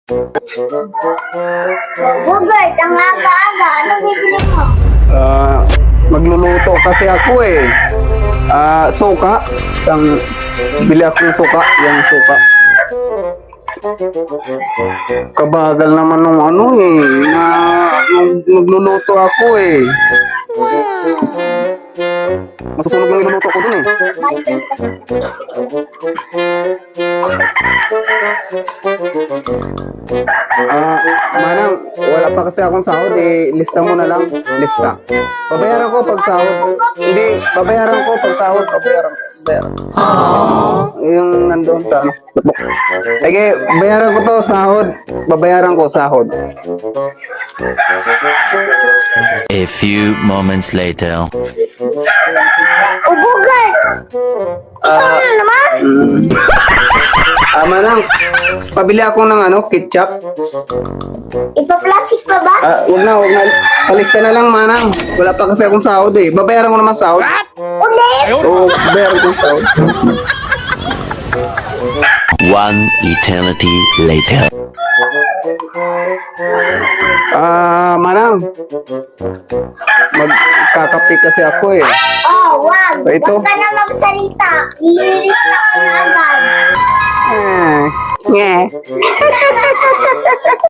Robert, ang aga-aga. Anong bibili mo? Magluluto kasi ako eh. Suka. Bili ako ng suka. Yung suka. Kabagal naman ng ano eh. Magluluto ako eh. Masusunog yung niluluto ko dun eh. Manang, wala pa kasi akong sahod eh. Lista mo na lang. Lista. Babayaran ko pag sahod. Hindi, babayaran ko pag sahod. Babayaran. Yung nandun sa ano. Sige, bayaran ko to sahod. Babayaran ko sahod. A few moments later. O, Bogart! Ikaw na naman? Manang, pabili ako ng ano, ketchup. Ipa-plastic pa ba? Wag na. Palista na lang, Manang. Wala pa kasi akong sahod eh. Babayaran ko naman sahod. Ulit! Oo, babayaran ko yung sahod. One eternity later. Manang. Magkakape kasi ako eh. Oh, wag! Ito. Wag ka na magsalita. Ililista ko na agad. Nge.